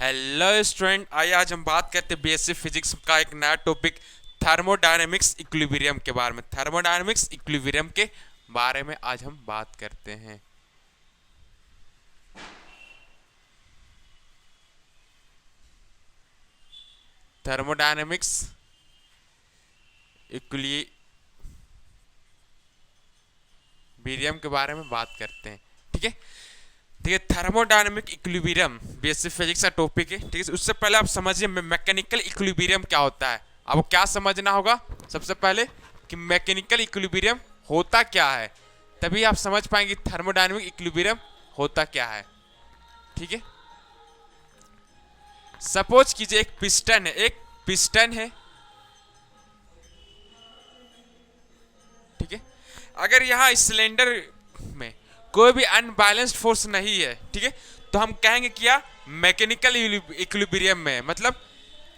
Hello student, आइए आज हम बात करते हैं बीएससी फिजिक्स का एक नया टॉपिक थर्मोडायनेमिक्स इक्विलिब्रियम के बारे में। थर्मोडायनेमिक्स इक्विलिब्रियम के बारे में आज हम बात करते हैं। थर्मोडायनेमिक्स इक्विलिब्रियम के बारे में बात करते हैं। ठीक है, ठीक है। थर्मोडायनेमिक इक्विलिब्रियम बीएससी फिजिक्स का टॉपिक है। ठीक है, उससे पहले आप समझिए मैकेनिकल इक्विलिब्रियम क्या होता है। आपको क्या समझना होगा सबसे पहले कि मैकेनिकल इक्विलिब्रियम होता क्या है, तभी आप समझ पाएंगे थर्मोडायनेमिक इक्विलिब्रियम होता क्या है। ठीक है, सपोज कीजिए एक पिस्टन है। ठीक है, अगर यहाँ इस सिलेंडर में कोई भी अनबैलेंस्ड फोर्स नहीं है, ठीक है, तो हम कहेंगे क्या मैकेनिकल इक्विलिब्रियम में, मतलब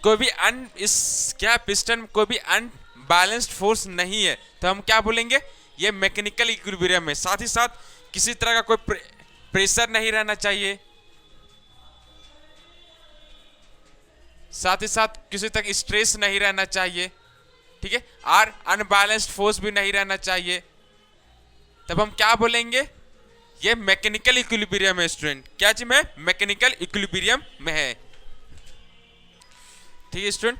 कोई भी पिस्टन में कोई भी अनबैलेंस्ड फोर्स नहीं है, तो हम क्या बोलेंगे, ये मैकेनिकल इक्विलिब्रियम में। साथ ही साथ किसी तरह का कोई प्रेशर नहीं रहना चाहिए, साथ ही साथ किसी तक स्ट्रेस नहीं रहना चाहिए। ठीक है, और अनबैलेंस्ड फोर्स भी नहीं रहना चाहिए, तब हम क्या बोलेंगे, ये मैकेनिकल इक्विलिब्रियम है। स्टूडेंट क्या चीज में, मैकेनिकल इक्विलिब्रियम में है। ठीक है स्टूडेंट,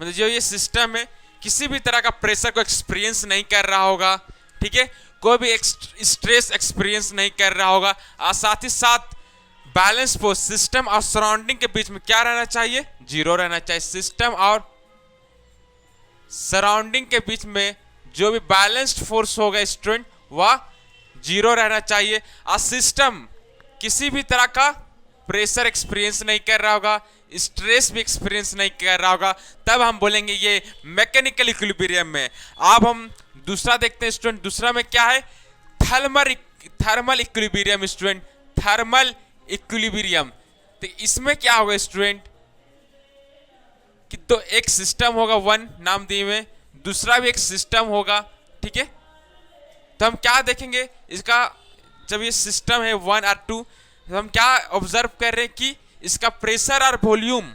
मतलब जो ये सिस्टम है किसी भी तरह का प्रेशर को एक्सपीरियंस नहीं कर रहा होगा। ठीक है, कोई भी स्ट्रेस एक्सपीरियंस नहीं कर रहा होगा, और साथ ही साथ बैलेंस फोर्स सिस्टम और सराउंडिंग के बीच में क्या रहना चाहिए, जीरो रहना चाहिए। सिस्टम और सराउंडिंग के बीच में जो भी बैलेंस्ड फोर्स होगा स्टूडेंट, वह जीरो रहना चाहिए। और सिस्टम किसी भी तरह का प्रेशर एक्सपीरियंस नहीं कर रहा होगा, स्ट्रेस भी एक्सपीरियंस नहीं कर रहा होगा, तब हम बोलेंगे ये मैकेनिकल इक्विलिब्रियम में। अब हम दूसरा देखते हैं स्टूडेंट, दूसरा में क्या है, thermal equilibrium. Student thermal equilibrium, तो इसमें क्या होगा स्टूडेंट कि तो एक सिस्टम होगा वन नाम दिए हुए, दूसरा भी एक सिस्टम होगा। ठीक है, तो हम क्या देखेंगे इसका, जब ये सिस्टम है वन और टू, तो हम क्या ऑब्जर्व कर रहे हैं कि इसका प्रेशर और वॉल्यूम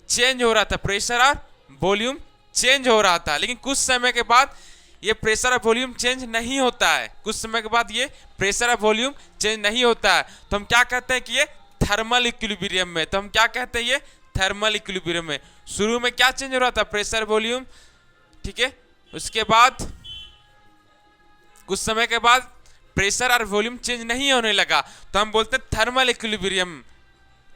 चेंज हो रहा था, प्रेशर और वॉल्यूम चेंज हो रहा था। लेकिन कुछ समय के बाद ये प्रेशर और वॉल्यूम चेंज नहीं होता है, कुछ समय के बाद ये प्रेशर और वॉल्यूम चेंज नहीं होता है, तो हम क्या कहते हैं कि ये थर्मल इक्विलिब्रियम में। तो हम क्या कहते हैं, ये थर्मल इक्विलिब्रियम में। शुरू में क्या चेंज हो रहा था, प्रेशर वॉल्यूम। ठीक है, उसके बाद कुछ समय के बाद प्रेशर और वॉल्यूम चेंज नहीं होने लगा, तो हम बोलते हैं थर्मल इक्विलिब्रियम,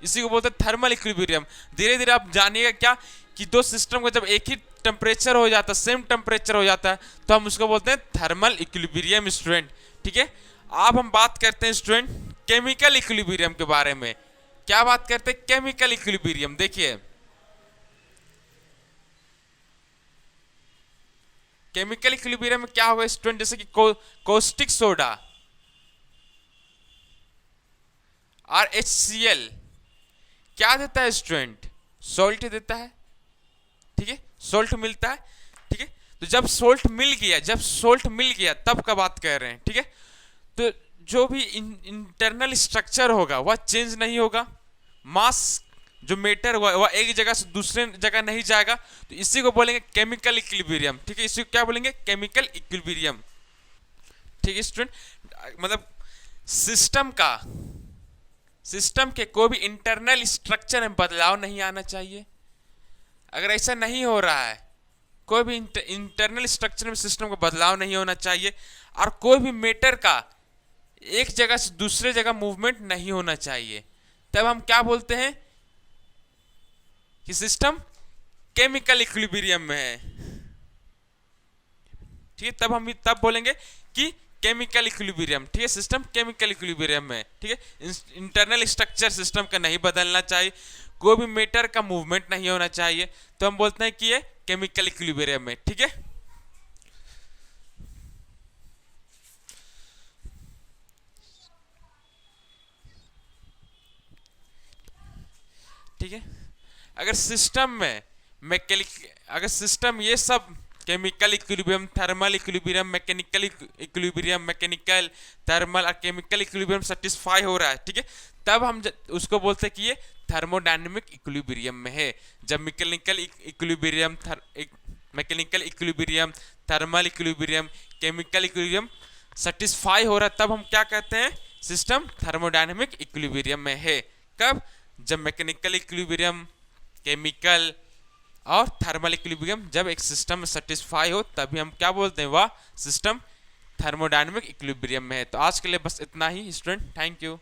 इसी को बोलते हैं थर्मल इक्विलिब्रियम। धीरे धीरे आप जानिएगा क्या कि दो सिस्टम को जब एक ही टेम्परेचर हो जाता है, सेम टेम्परेचर हो जाता है, तो हम उसको बोलते हैं थर्मल इक्विलिब्रियम स्टूडेंट। ठीक है, अब हम बात करते हैं स्टूडेंट केमिकल इक्विलिब्रियम के बारे में। क्या बात करते हैं, केमिकल इक्विलिब्रियम। देखिए केमिकल इक्विलिब्रियम में क्या होगा स्टूडेंट, जैसे कि कोस्टिक सोडा और HCl क्या देता है स्टूडेंट, सॉल्ट देता है। ठीक है, सॉल्ट मिलता है। ठीक है, तो जब सॉल्ट मिल गया तब का बात कर रहे हैं। ठीक है, तो जो भी इंटरनल स्ट्रक्चर होगा वह चेंज नहीं होगा, मास जो मैटर हुआ वह एक जगह से दूसरे जगह नहीं जाएगा, तो इसी को बोलेंगे केमिकल इक्विलिब्रियम। ठीक है, इसी को क्या बोलेंगे, केमिकल इक्विलिब्रियम। ठीक है स्टूडेंट, मतलब सिस्टम के कोई भी इंटरनल स्ट्रक्चर में बदलाव नहीं आना चाहिए। अगर ऐसा नहीं हो रहा है, कोई भी इंटरनल स्ट्रक्चर में सिस्टम का बदलाव नहीं होना चाहिए, और कोई भी मैटर का एक जगह से दूसरे जगह मूवमेंट नहीं होना चाहिए, तब हम क्या बोलते हैं कि सिस्टम केमिकल इक्विलिब्रियम में है। ठीक है, तब बोलेंगे कि केमिकल इक्विलिब्रियम। ठीक है, सिस्टम केमिकल इक्विलिब्रियम में। ठीक है, इंटरनल स्ट्रक्चर सिस्टम का नहीं बदलना चाहिए, कोई भी मैटर का मूवमेंट नहीं होना चाहिए, तो हम बोलते हैं कि ये केमिकल इक्विलिब्रियम में। ठीक है, ठीक है, अगर सिस्टम में मैकेनिक अगर सिस्टम ये सब chemical equilibrium, thermal equilibrium, mechanical equilibrium, mechanical, thermal और केमिकल इक्विलिब्रियम सेटिस्फाई हो रहा है, ठीक है, तब हम उसको बोलते हैं कि ये थर्मोडायनेमिक इक्विलिब्रियम में है। जब mechanical equilibrium, mechanical equilibrium, thermal equilibrium, chemical equilibrium satisfy हो रहा है, तब हम क्या कहते हैं, सिस्टम थर्मोडायनेमिक इक्विलिब्रियम में है। कब? जब मैकेनिकल इक्विलिब्रियम, केमिकल और थर्मल इक्विलिब्रियम जब एक सिस्टम सेटिस्फाई हो, तभी हम क्या बोलते हैं, वह सिस्टम थर्मोडायनेमिक इक्विलिब्रियम में है। तो आज के लिए बस इतना ही स्टूडेंट, थैंक यू।